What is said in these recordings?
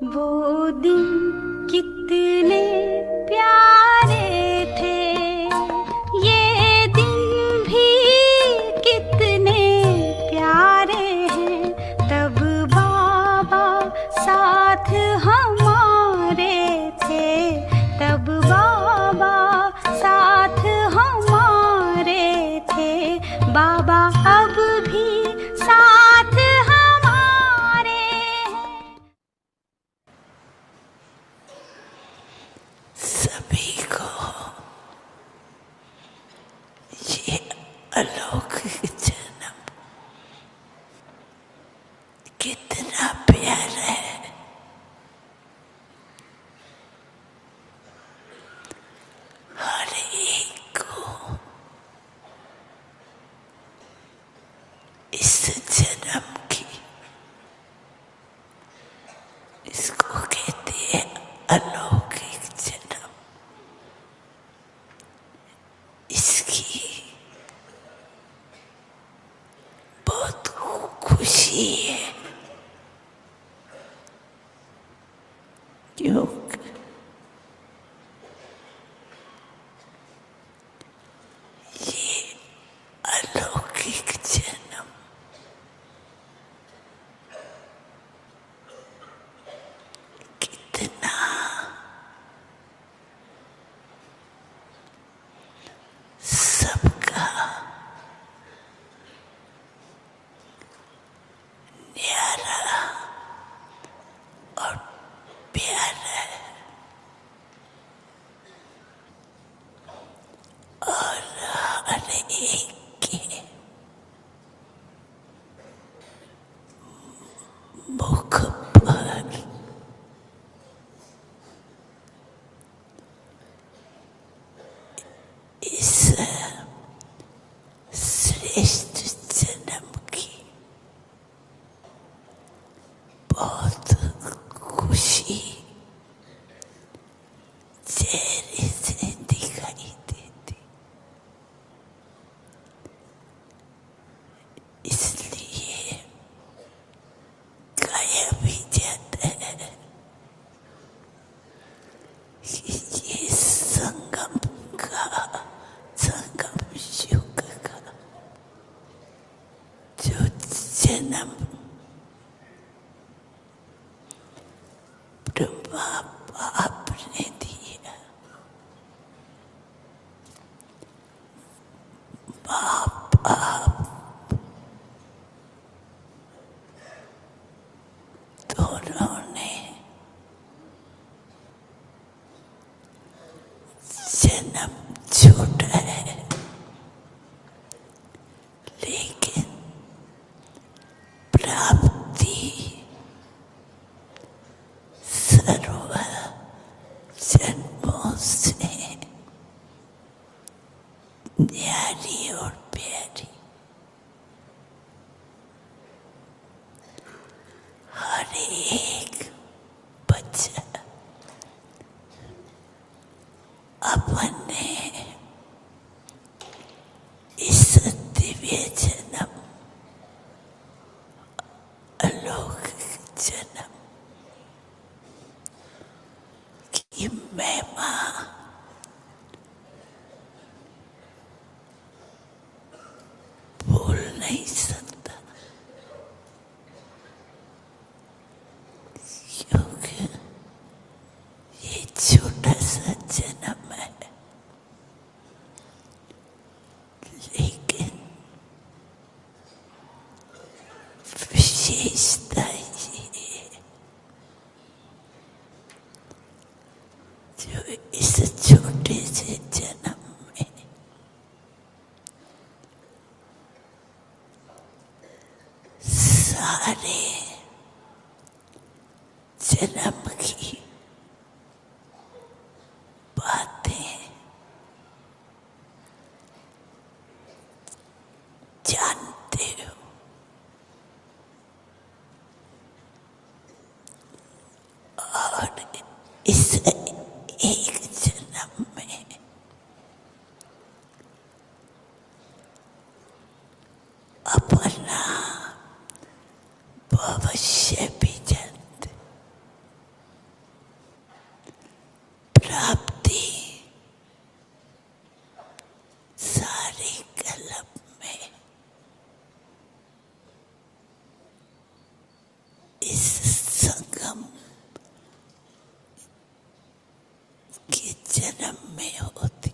वो दिन कितने प्यारे थे, ये दिन भी कितने प्यारे हैं। तब बाबा साथ हमारे थे, तब बाबा साथ हमारे थे। बाबा अब भी साथ हमारे हैं। सभी को ये अलौकिक जन्म कितना प्यारा है। हर एक को इस जन्म की, इसको कहते हैं अलौकिक जन्म। इसकी बहुत खुशी है, क्योंकि ये अलौकिक जन्म कितना सबका न्यारा और प्यारा है। और हर एक के मुख पर इस श्रेष्ठ जन्म की बहुत खुशी चेहरे से दिखाई देती। इसलिए कहा भी जाता है कि ये संगम युग का जो जन्म ब्रह्मा बाप ने दिया, माँ बाप दोनों ने जन्म छोटा है, लेकिन प्राप्ति सर्व जन्मों से न्यारी और प्यारी। हर एक बच्चा अपने इस दिव्य जन्म, अलौकिक जन्म की महिमा बोल नहीं सकता, क्योंकि ये छोटा सा जन्म है, लेकिन विशेषता ये है जो इस छोटे से जन्म में सारे जन्म की बातें जानते हो। और इस एक जन्म में अपना भविष्य भी जानते, जन्म में होती।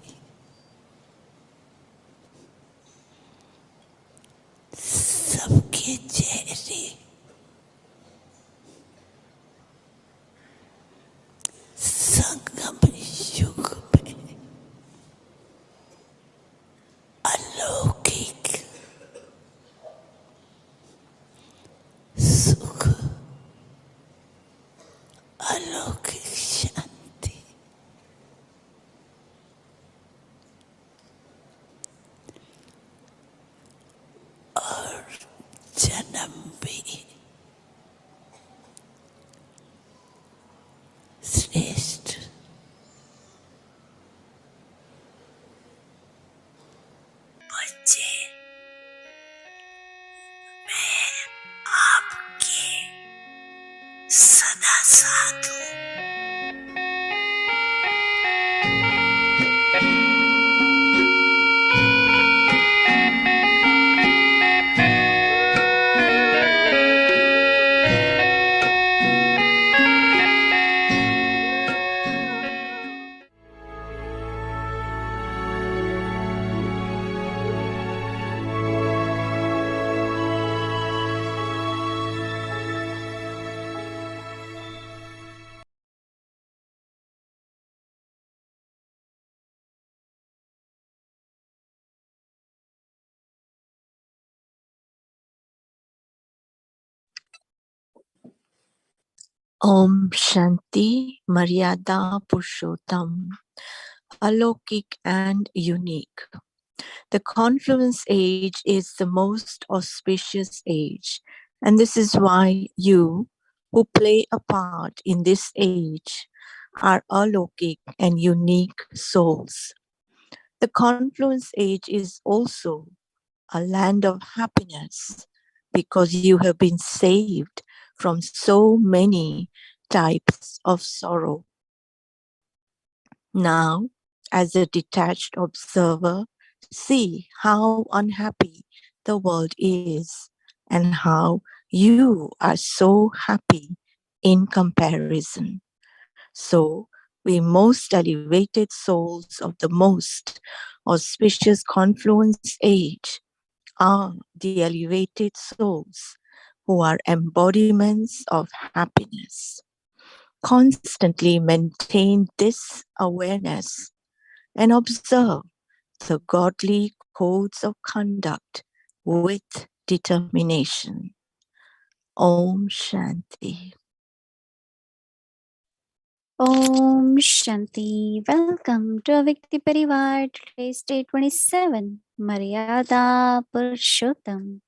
सबके चेहरे संगम युग में अलौकिक सुख, अलौकिक शांति और जन्म भी श्रेष्ठ। बच्चे, मैं आपके सदा साथ हूँ। Om Shanti, Maryada Purshottam, Alokik and unique. The confluence age is the most auspicious age, and this is why you, who play a part in this age, are Alokik and unique souls. The confluence age is also a land of happiness because you have been saved from so many types of sorrow. Now, as a detached observer, see how unhappy the world is and how you are so happy in comparison. So, we most elevated souls of the most auspicious confluence age are the elevated souls who are embodiments of happiness. Constantly maintain this awareness and observe the godly codes of conduct with determination. Om Shanti. Om Shanti. Welcome to Avikti Parivar. Today's day 27. Maryada Purshottam.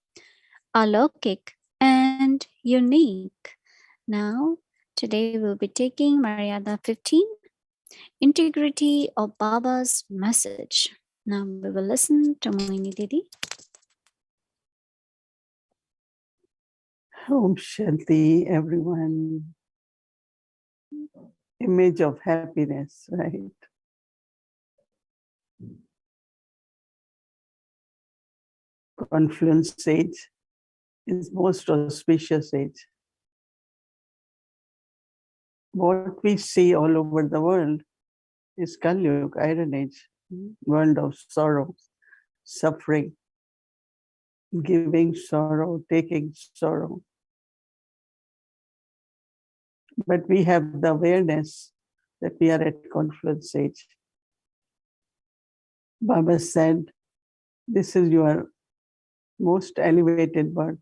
Alokik and unique. Now, today we'll be taking Maryada 15. Integrity of Baba's message. Now we will listen to Mohini Didi. Om Shanti, everyone. Image of happiness, right? Confluence age is most auspicious age. What we see all over the world is Kalyug, Iron Age, world of sorrow, suffering, giving sorrow, taking sorrow. But we have the awareness that we are at confluence age. Baba said, this is your most elevated birth,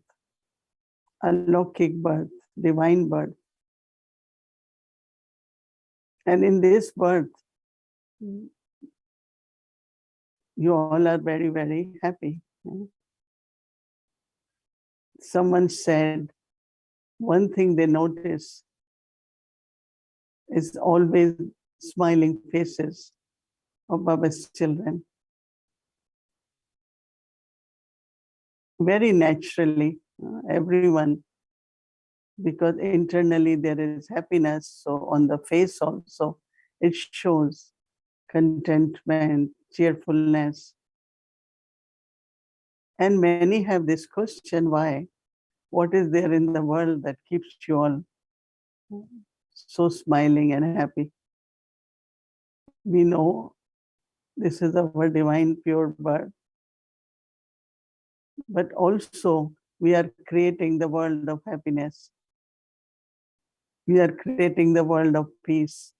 Alokik birth, divine birth. And in this birth, you all are very, very happy. Someone said, one thing they notice is always smiling faces of Baba's children. Very naturally, everyone, because internally there is happiness, so on the face also, it shows contentment, cheerfulness. And many have this question, why? What is there in the world that keeps you all so smiling and happy? We know this is our divine pure birth, but also we are creating the world of happiness. We are creating the world of peace,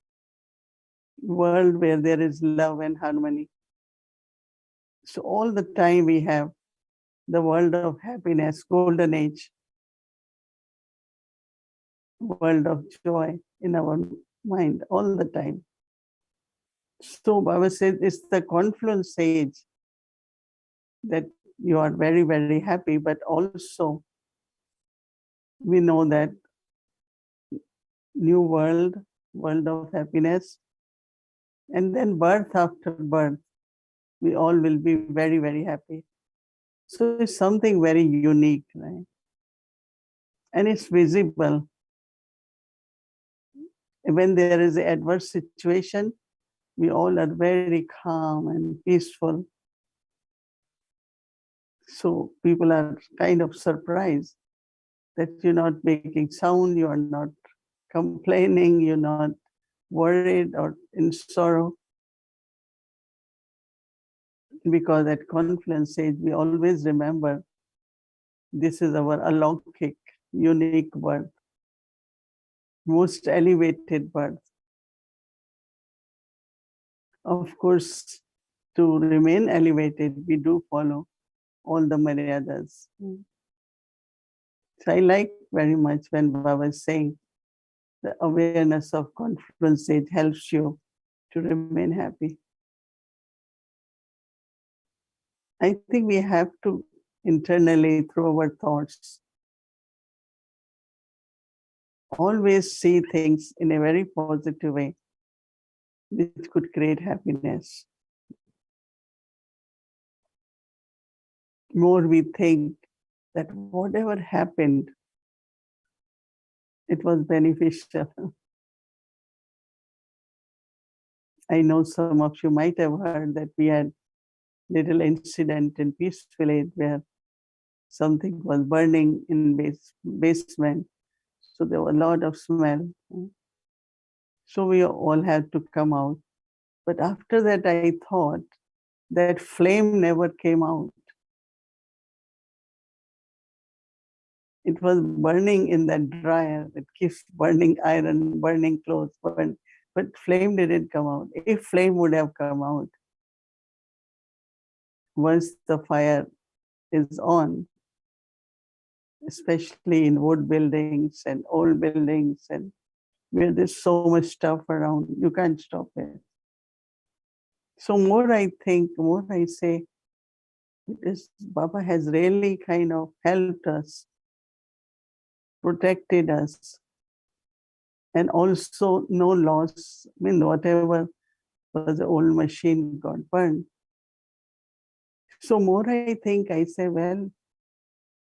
world where there is love and harmony. So all the time we have the world of happiness, golden age, world of joy in our mind all the time. So Baba said it's the confluence age that you are very, very happy, but also we know that new world, world of happiness, and then birth after birth, we all will be very, very happy. So it's something very unique, right? And it's visible. When there is an adverse situation, we all are very calm and peaceful. So people are kind of surprised that you're not making sound, you are not complaining, you're not worried or in sorrow. Because at confluence age, we always remember this is our Alokik, unique birth, most elevated birth. Of course, to remain elevated, we do follow all the Maryadas. So I like very much when Baba is saying the awareness of confluence age helps you to remain happy. I think we have to internally, through our thoughts, always see things in a very positive way, which could create happiness. More we think that whatever happened, it was beneficial. I know some of you might have heard that we had little incident in Peace Village where something was burning in basement. So there was a lot of smell. So we all had to come out. But after that, I thought that flame never came out. It was burning in that dryer that keeps burning iron, burning clothes, but flame didn't come out. If flame would have come out, once the fire is on, especially in wood buildings and old buildings and where there's so much stuff around, you can't stop it. So more I think, more I say, this Baba has really kind of helped us, protected us, and also no loss. I mean, whatever was the old machine got burned. So more I think, I say, well,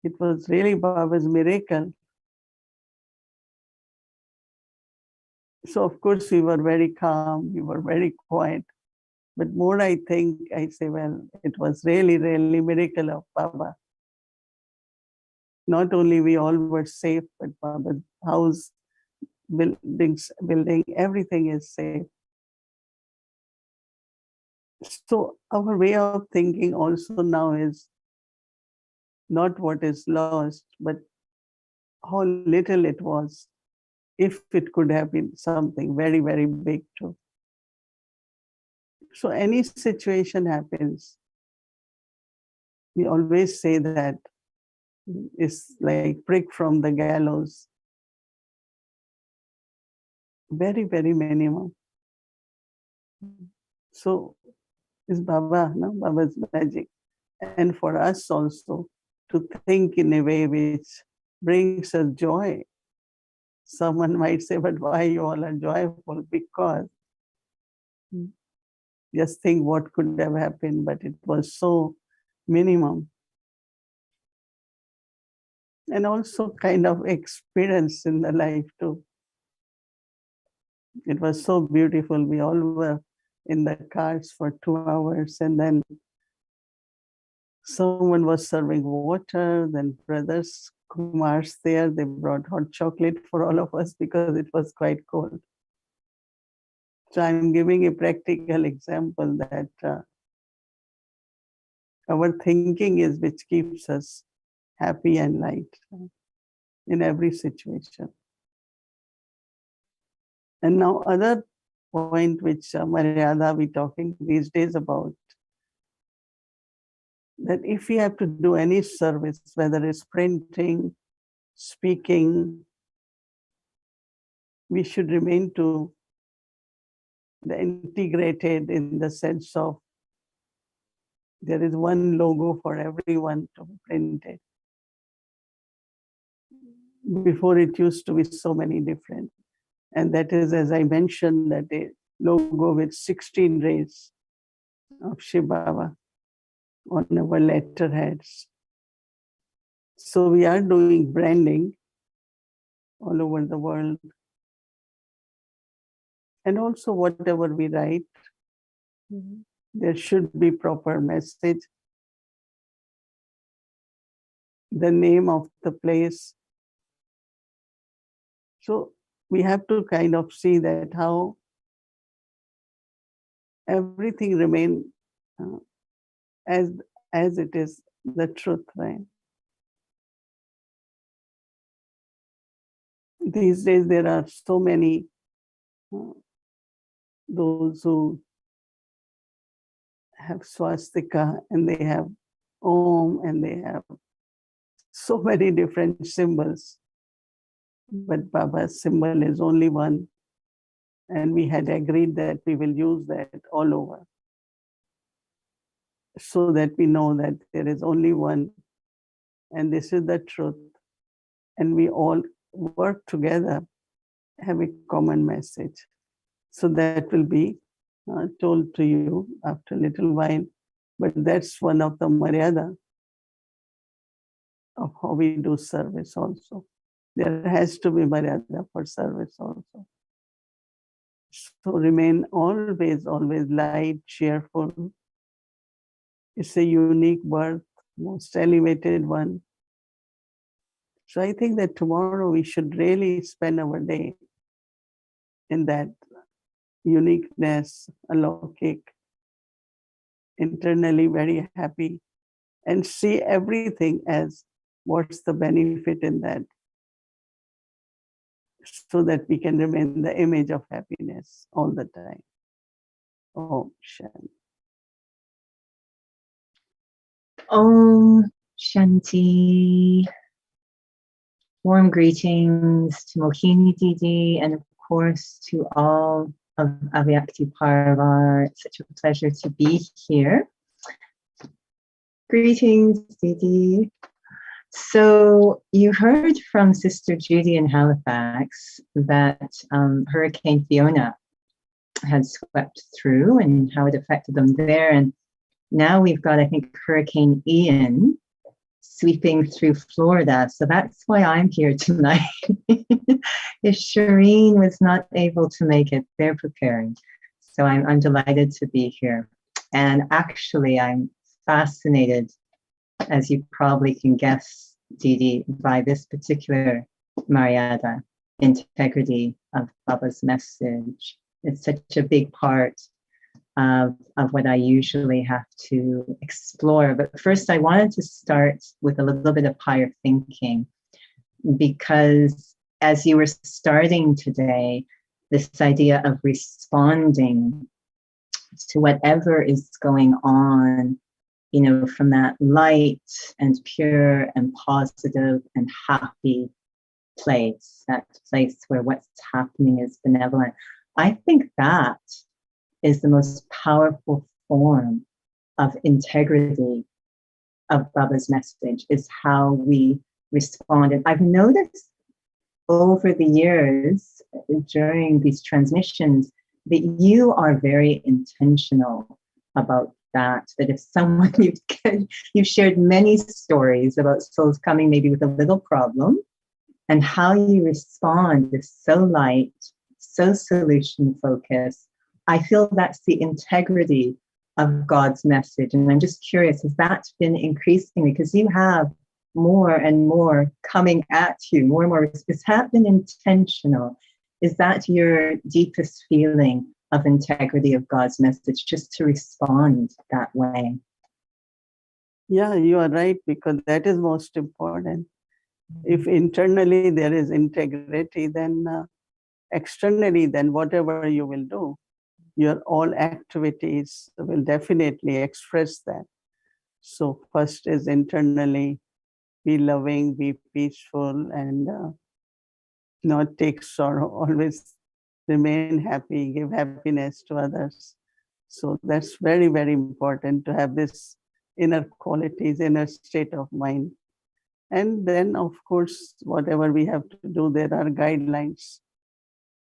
it was really Baba's miracle. So of course we were very calm, we were very quiet. But more I think, I say, well, it was really, really miracle of Baba. Not only we all were safe, but Baba's house, building, everything is safe. So our way of thinking also now is not what is lost, but how little it was, if it could have been something very, very big too. So any situation happens, we always say that it's like prick from the gallows. Very, very minimum. So it's Baba, no? Baba's magic. And for us also to think in a way which brings us joy. Someone might say, but why you all are joyful? Because just think what could have happened, but it was so minimum. And also kind of experience in the life too. It was so beautiful. We all were in the cars for 2 hours, and then someone was serving water, then brothers Kumars there, they brought hot chocolate for all of us because it was quite cold. So I'm giving a practical example that our thinking is which keeps us happy and light in every situation. And now other point which Maryada we talking these days about, that if we have to do any service, whether it's printing, speaking, we should remain to the integrated in the sense of there is one logo for everyone to be printed. Before it used to be so many different. And that is, as I mentioned, that a logo with 16 rays of Shiv Baba on our letterheads. So we are doing branding all over the world. And also whatever we write, there should be proper message, the name of the place. So we have to kind of see that how everything remain as it is the truth, right? These days there are so many those who have swastika and they have Om and they have so many different symbols. But Baba's symbol is only one. And we had agreed that we will use that all over, so that we know that there is only one and this is the truth. And we all work together, have a common message. So that will be told to you after a little while. But that's one of the Maryada of how we do service also. There has to be Maryada for service also. So remain always light, cheerful. It's a unique birth, most elevated one. So I think that tomorrow we should really spend our day in that uniqueness, Alokik, internally very happy, and see everything as what's the benefit in that, so that we can remain the image of happiness all the time. Om Shanti. Om Shanti. Warm greetings to Mohini Didi and of course to all of Avyakti Parivar. It's such a pleasure to be here. Greetings, Didi. So you heard from Sister Judy in Halifax that Hurricane Fiona had swept through and how it affected them there. And now we've got, I think, Hurricane Ian sweeping through Florida. So that's why I'm here tonight. If Shireen was not able to make it, they're preparing. So I'm delighted to be here. And actually, I'm fascinated, as you probably can guess, Didi, by this particular Maryada, integrity of Baba's message. It's such a big part of what I usually have to explore. But first, I wanted to start with a little bit of higher thinking, because as you were starting today, this idea of responding to whatever is going on, you know, from that light and pure and positive and happy place, that place where what's happening is benevolent. I think that is the most powerful form of integrity of Baba's message, is how we respond. And I've noticed over the years during these transmissions that you are very intentional about that if someone, you've shared many stories about souls coming maybe with a little problem, and how you respond is so light, so solution focused. I feel that's the integrity of God's message. And I'm just curious, has that been increasing? Because you have more and more coming at you, more and more. Has that been intentional? Is that your deepest feeling of integrity of God's message, just to respond that way. Yeah, you are right, because that is most important. If internally there is integrity, then externally, then whatever you will do, your all activities will definitely express that. So first is internally, be loving, be peaceful, and not take sorrow, always remain happy, give happiness to others. So that's very, very important to have this inner qualities, inner state of mind. And then, of course, whatever we have to do, there are guidelines.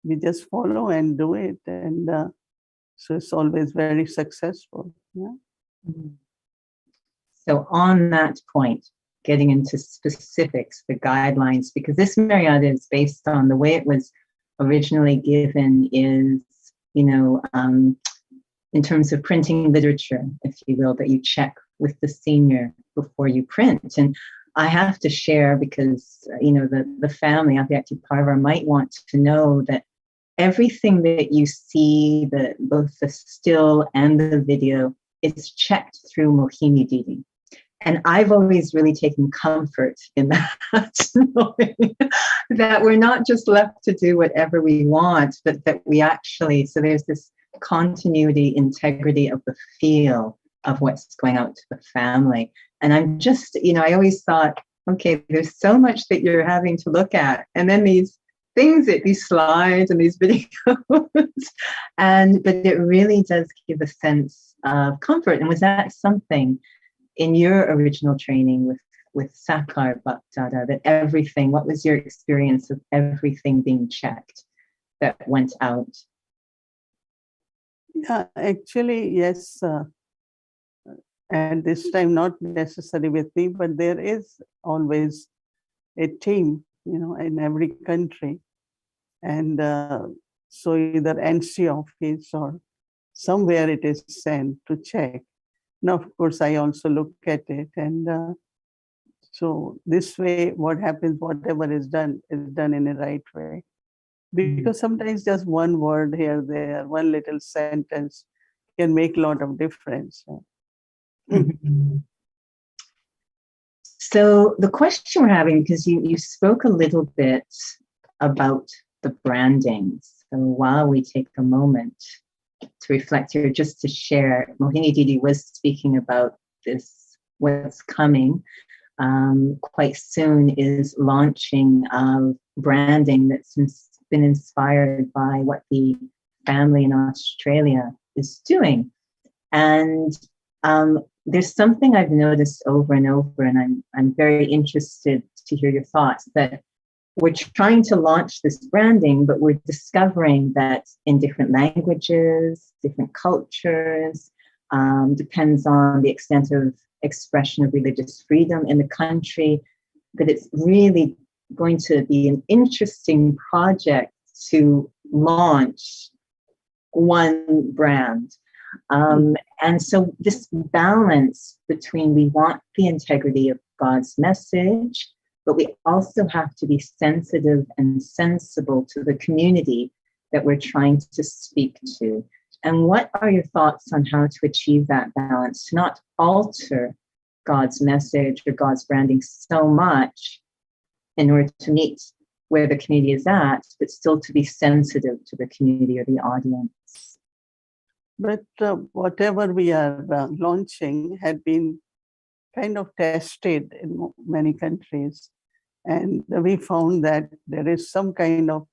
We just follow and do it. And so it's always very successful. Yeah. So on that point, getting into specifics, the guidelines, because this Maryada is based on the way it was originally given is, in terms of printing literature, if you will, that you check with the senior before you print. And I have to share, because, the family, Avyakti Parvar, might want to know that everything that you see, both the still and the video, is checked through Mohini Didi. And I've always really taken comfort in that, knowing that we're not just left to do whatever we want, but that we actually, so there's this continuity, integrity of the feel of what's going out to the family. And I'm just, I always thought, okay, there's so much that you're having to look at. And then these things, these slides and these videos, but it really does give a sense of comfort. And was that something in your original training with Sakar Bhaktada, that everything, what was your experience of everything being checked that went out? Yeah, actually, yes. And this time, not necessarily with me, but there is always a team, in every country. And so either NC office or somewhere it is sent to check. Now, of course, I also look at it. And so this way, what happens, whatever is done in a right way. Because sometimes just one word here, there, one little sentence can make a lot of difference. So the question we're having, because you spoke a little bit about the branding. So while we take a moment to reflect here, just to share, Mohini Didi was speaking about this, what's coming quite soon is launching of branding that's been inspired by what the family in Australia is doing. And there's something I've noticed over and over, and I'm very interested to hear your thoughts, that we're trying to launch this branding, but we're discovering that in different languages, different cultures, depends on the extent of expression of religious freedom in the country, that it's really going to be an interesting project to launch one brand. And so this balance between, we want the integrity of God's message, but we also have to be sensitive and sensible to the community that we're trying to speak to. And what are your thoughts on how to achieve that balance, to not alter God's message or God's branding so much in order to meet where the community is at, but still to be sensitive to the community or the audience? But whatever we are launching had been kind of tested in many countries. And we found that there is some kind of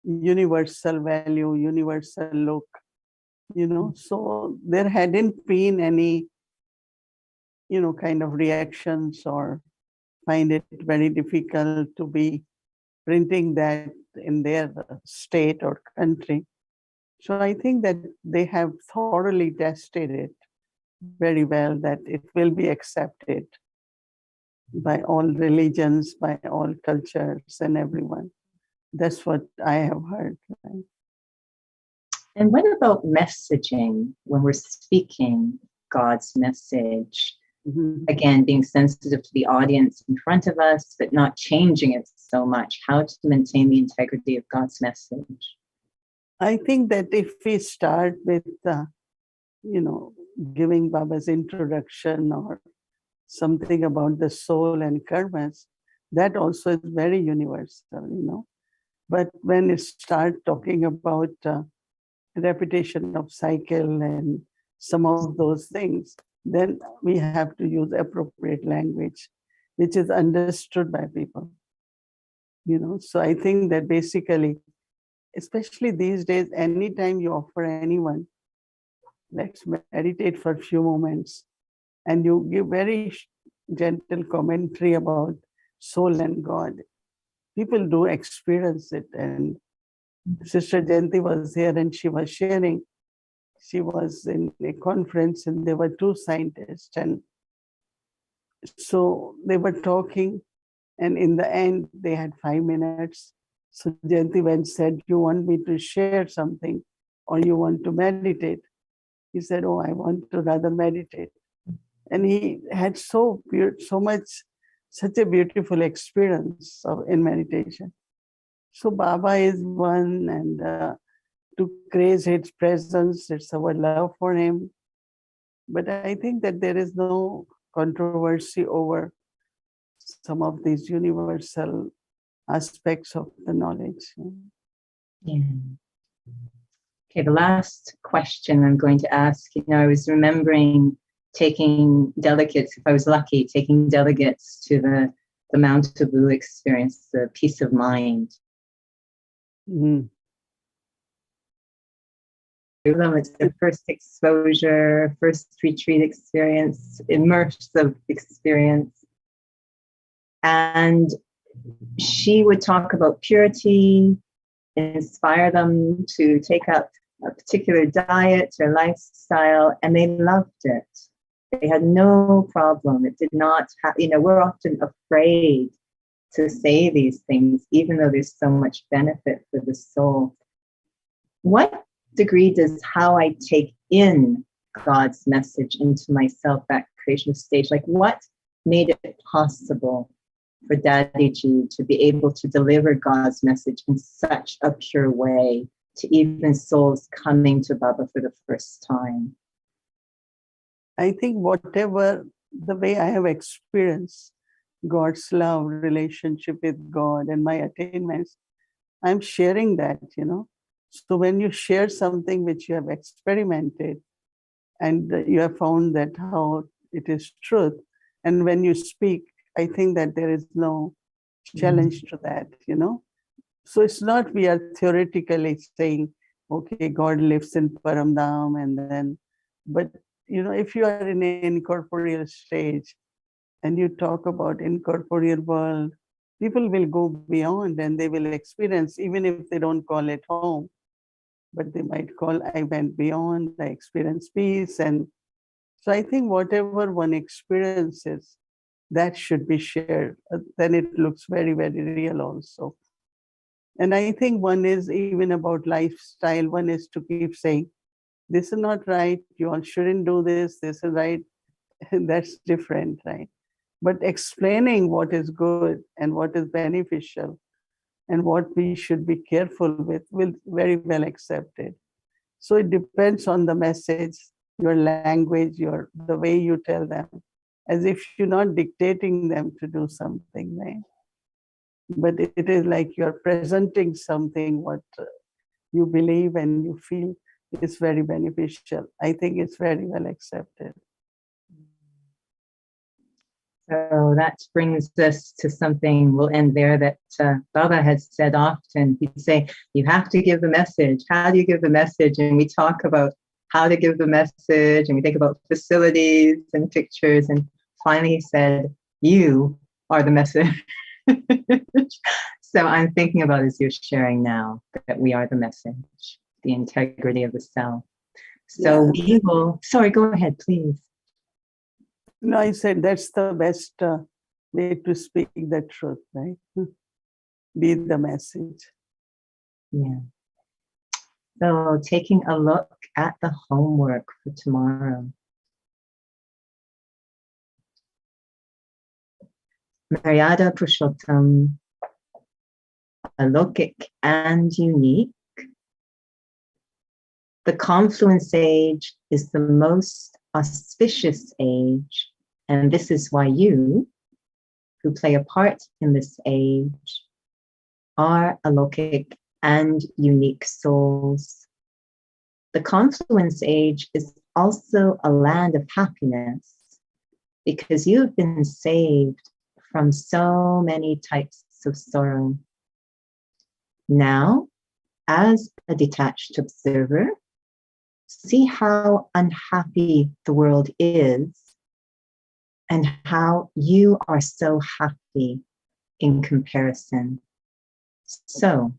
universal value, universal look, so there hadn't been any, kind of reactions or find it very difficult to be printing that in their state or country. So I think that they have thoroughly tested it very well, that it will be accepted by all religions, by all cultures and everyone. That's what I have heard. Right? And what about messaging when we're speaking God's message? Mm-hmm. Again, being sensitive to the audience in front of us, but not changing it so much. How to maintain the integrity of God's message? I think that if we start with, giving Baba's introduction or something about the soul and karmas, that also is very universal. But when it starts talking about repetition of cycle and some of those things, then we have to use appropriate language, which is understood by people. So I think that basically, especially these days, anytime you offer anyone, let's meditate for a few moments, and you give very gentle commentary about soul and God, people do experience it. And Sister Jayanti was here and she was sharing. She was in a conference and there were two scientists. And so they were talking, and in the end, they had 5 minutes. So Jayanti went said, "You want me to share something or you want to meditate?" He said, "Oh, I want to rather meditate." And he had such a beautiful experience in meditation. So Baba is one, and to praise his presence, it's our love for him. But I think that there is no controversy over some of these universal aspects of the knowledge. Yeah. Okay, the last question I'm going to ask, I was remembering taking delegates, if I was lucky, taking delegates to the Mount Abu experience, the peace of mind. Mm. It's the first exposure, first retreat experience, immersive experience. And she would talk about purity, inspire them to take up a particular diet or lifestyle, and they loved it. They had no problem. It did not have, we're often afraid to say these things, even though there's so much benefit for the soul. What degree does how I take in God's message into myself, that creation stage, like what made it possible for Dadiji to be able to deliver God's message in such a pure way to even souls coming to Baba for the first time? I think whatever the way I have experienced God's love, relationship with God, and my attainments, I'm sharing that. So when you share something which you have experimented and you have found that how it is truth, and when you speak, I think that there is no challenge to that. So it's not we are theoretically saying, okay, God lives in Paramdam, but if you are in an incorporeal stage and you talk about incorporeal world, people will go beyond and they will experience, even if they don't call it home, but they might call, I went beyond, I experienced peace. And so I think whatever one experiences, that should be shared. Then it looks very, very real also. And I think one is even about lifestyle, one is to keep saying, this is not right, you all shouldn't do this is right. That's different, right? But explaining what is good and what is beneficial and what we should be careful with will very well accepted. So it depends on the message, your language, the way you tell them, as if you're not dictating them to do something, right? But it is like you're presenting something what you believe and you feel is very beneficial. I think it's very well accepted. So that brings us to something, we'll end there, that Baba has said often. He'd say, you have to give the message. How do you give the message? And we talk about how to give the message, and we think about facilities and pictures. And finally he said, you are the message. So I'm thinking about, as you're sharing now, that we are the message, the integrity of the self. So we will, sorry, go ahead, please. No, I said that's the best way to speak the truth, right? Be the message. Yeah. So taking a look at the homework for tomorrow. Maryada Purshottam, Alokik and unique, The confluence age is the most auspicious age, and this is why you, who play a part in this age, are Alokik and unique souls. The confluence age is also a land of happiness because you have been saved from so many types of sorrow. Now, as a detached observer, see how unhappy the world is and how you are so happy in comparison. So,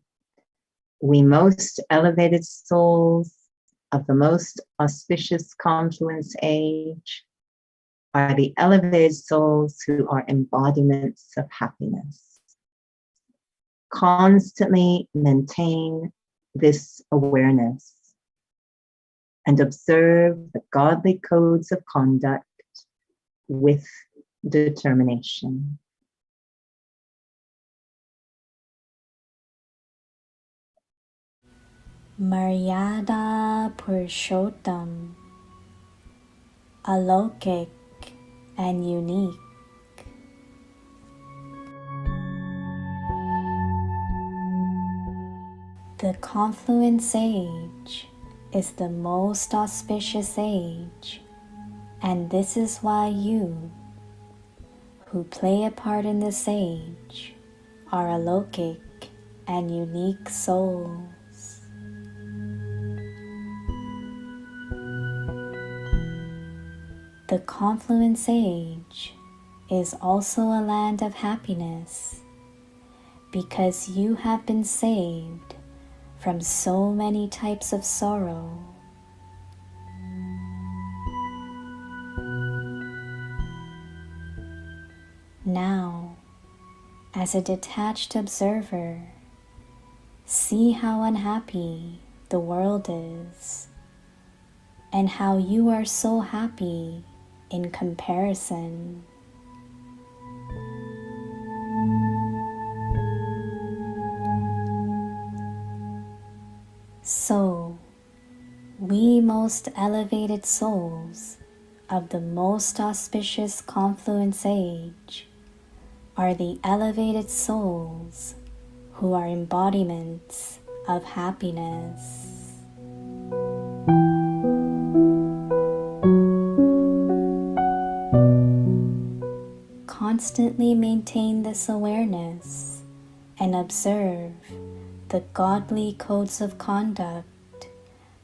we most elevated souls of the most auspicious confluence age are the elevated souls who are embodiments of happiness. Constantly maintain this awareness and observe the godly codes of conduct with determination. Maryada Purshottam, Alokik and unique. The confluence age is the most auspicious age, and this is why you, who play a part in this age, are Alokik and unique souls. The confluence age is also a land of happiness because you have been saved from so many types of sorrow. Now, as a detached observer, see how unhappy the world is and how you are so happy in comparison. So, we most elevated souls of the most auspicious confluence age are the elevated souls who are embodiments of happiness. Constantly maintain this awareness and observe the godly codes of conduct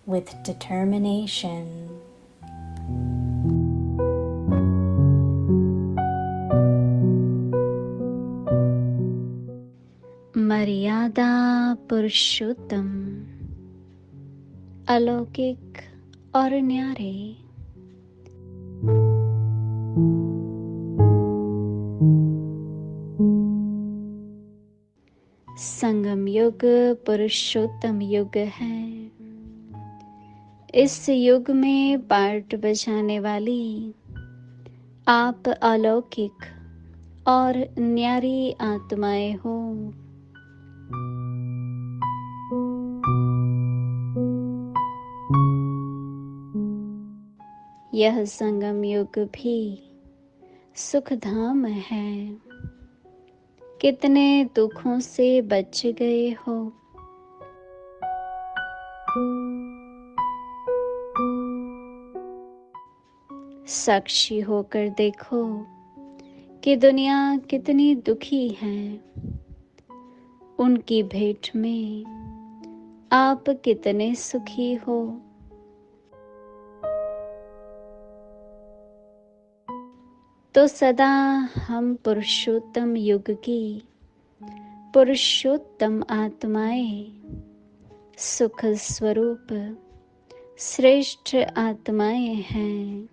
with determination. मर्यादा पुरुषोत्तम, अलौकिक और न्यारे। संगम युग पुरुषोत्तम युग है। इस युग में part बजाने वाली आप अलौकिक और न्यारी आत्माएं हो। यह संगम युग भी सुखधाम है। कितने दुखों से बच गए हो। साक्षी होकर देखो कि दुनिया कितनी दुखी है। उनकी भेंट में आप कितने सुखी हो। तो सदा हम पुरुषोत्तम युग की पुरुषोत्तम आत्माएं, सुख स्वरूप श्रेष्ठ आत्माएं हैं।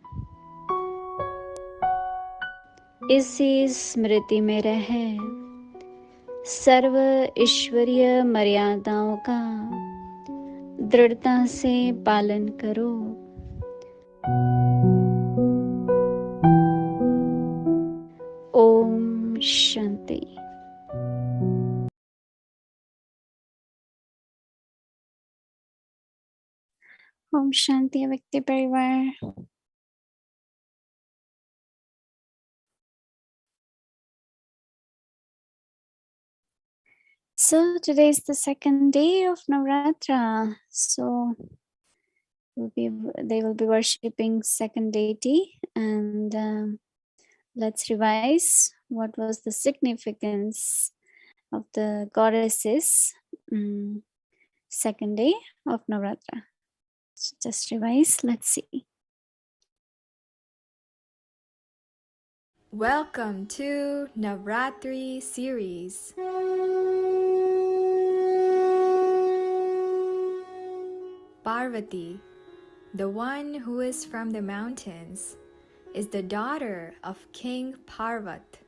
इसी स्मृति में रह सर्व ईश्वरीय मर्यादाओं का दृढ़ता से पालन करो। Om Shanti. Om Shanti Avakti Parivar. So today is the second day of Navratra. So they will be worshipping second deity, and let's revise what was the significance of the goddesses second day of Navratra. So just revise. Let's see. Welcome to Navratri series. Parvati, the one who is from the mountains, is the daughter of King Parvat,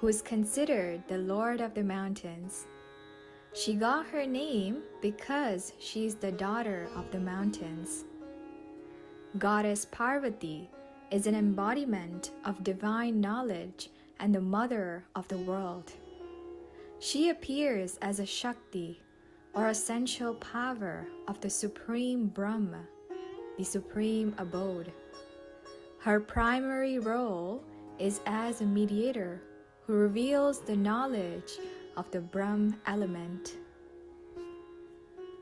who is considered the Lord of the mountains. She got her name because she is the daughter of the mountains. Goddess Parvati is an embodiment of divine knowledge and the mother of the world. She appears as a Shakti, or essential power of the Supreme Brahma, the Supreme Abode. Her primary role is as a mediator who reveals the knowledge of the Brahm element.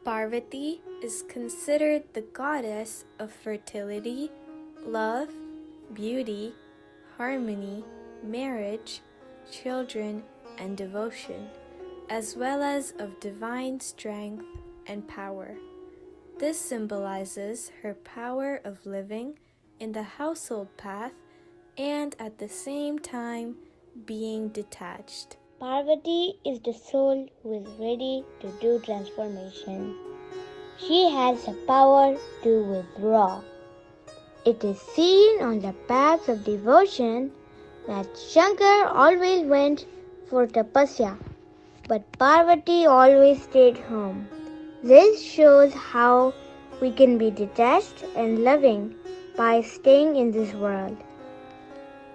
Parvati is considered the goddess of fertility, love, beauty, harmony, marriage, children, and devotion, as well as of divine strength and power. This symbolizes her power of living in the household path and at the same time being detached. Parvati is the soul who is ready to do transformation. She has the power to withdraw. It is seen on the paths of devotion that Shankar always went for tapasya, but Parvati always stayed home. This shows how we can be detached and loving by staying in this world.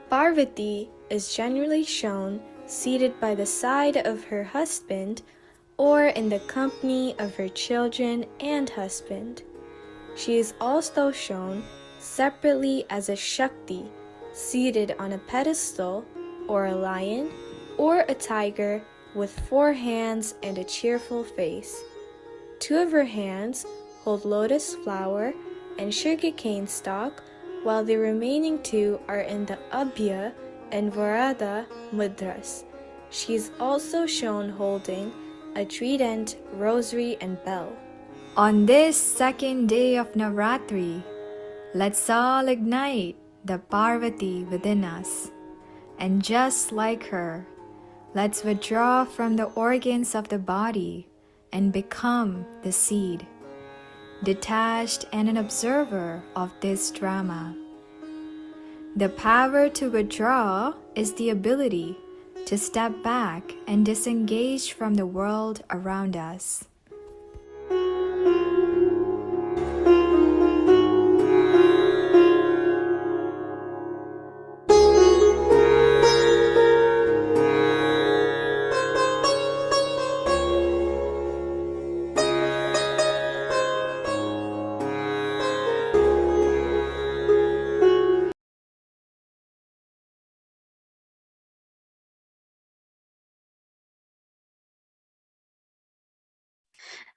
Parvati is generally shown seated by the side of her husband or in the company of her children and husband. She is also shown separately as a Shakti seated on a pedestal, or a lion, or a tiger with 4 hands and a cheerful face. 2 of her hands hold lotus flower and sugarcane stalk, while the remaining 2 are in the Abhya and Varada mudras. She is also shown holding a trident, rosary, and bell. On this second day of Navratri, let's all ignite the Parvati within us. And just like her, let's withdraw from the organs of the body and become the seed, detached and an observer of this drama. The power to withdraw is the ability to step back and disengage from the world around us.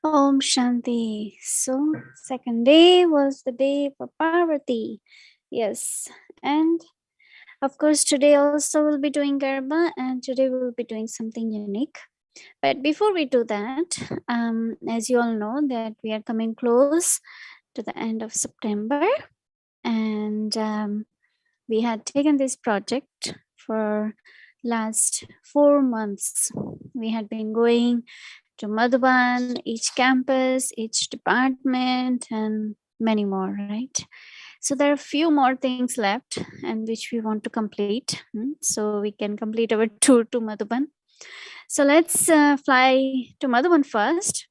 Om Shanti. So, second day was the day for Parvati. Yes. And of course, today also we'll be doing Garba, and today we'll be doing something unique. But before we do that, as you all know, that we are coming close to the end of September, and we had taken this project for last 4 months. We had been going to Madhuban, each campus, each department, and many more, right? So there are a few more things left and which we want to complete. So we can complete our tour to Madhuban. So let's fly to Madhuban first,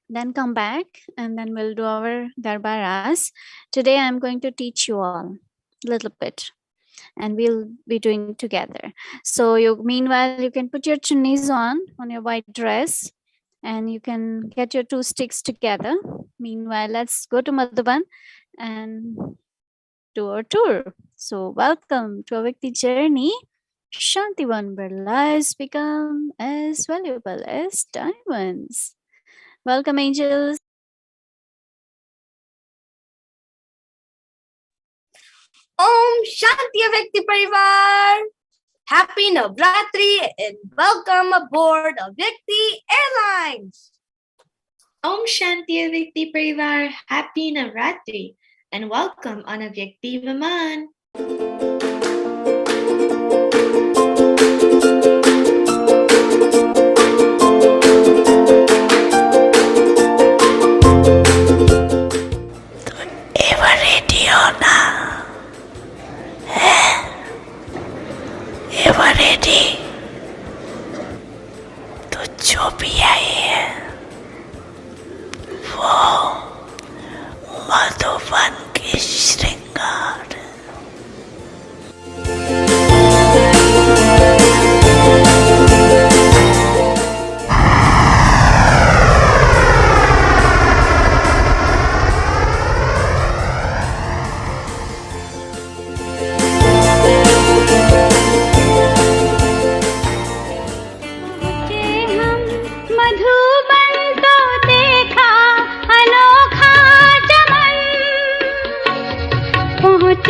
then come back, and then we'll do our Garbaras. Today I'm going to teach you all a little bit, and we'll be doing together. So meanwhile, you can put your chunnis on your white dress, and you can get your 2 sticks together, Meanwhile, let's go to Madhuban and do our tour. So, welcome to our Vikti journey, Shantivan, where lives become as valuable as diamonds. Welcome, angels. Om Shanti Vyakti Parivar! Happy Navratri and welcome aboard of Vyakti Airlines! Om Shanti Vyakti Parivar, Happy Navratri and welcome on a Vyakti Viman. Ever ready or not? Ever ready? तो जो भी आए वो मधुबन के श्रृंगार पहुँचे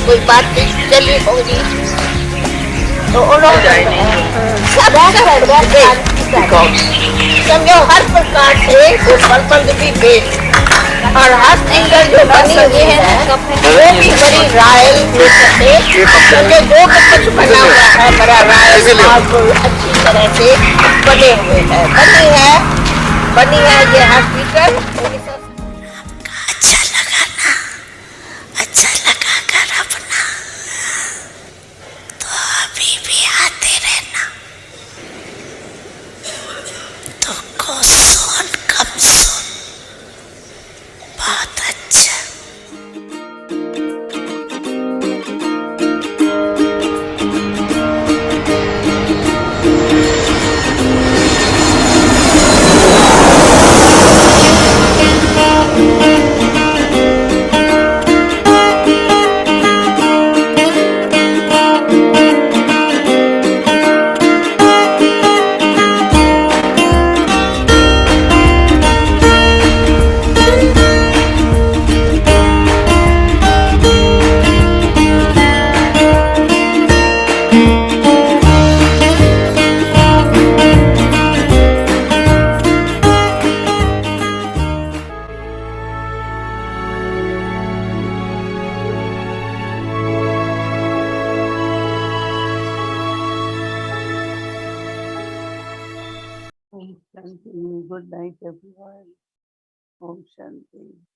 कोई बात चली होगी तो उन्होंने सब समझो हर प्रकार से वो परबंद भी बेच और हर एंगल जो बनी हुई है वो भी बड़ी रॉयल समझो जो कुछ बना हुआ है बड़ा रॉयल अच्छी तरह से बने हुए हैं बनी है ये हॉस्पिटल अच्छा लगा ना, अच्छा लगा कर अपना तो अभी भी आते रहना। तुमको सुन कम सुन बहुत अच्छा। Om Shanti. Good night, everyone. Om Shanti.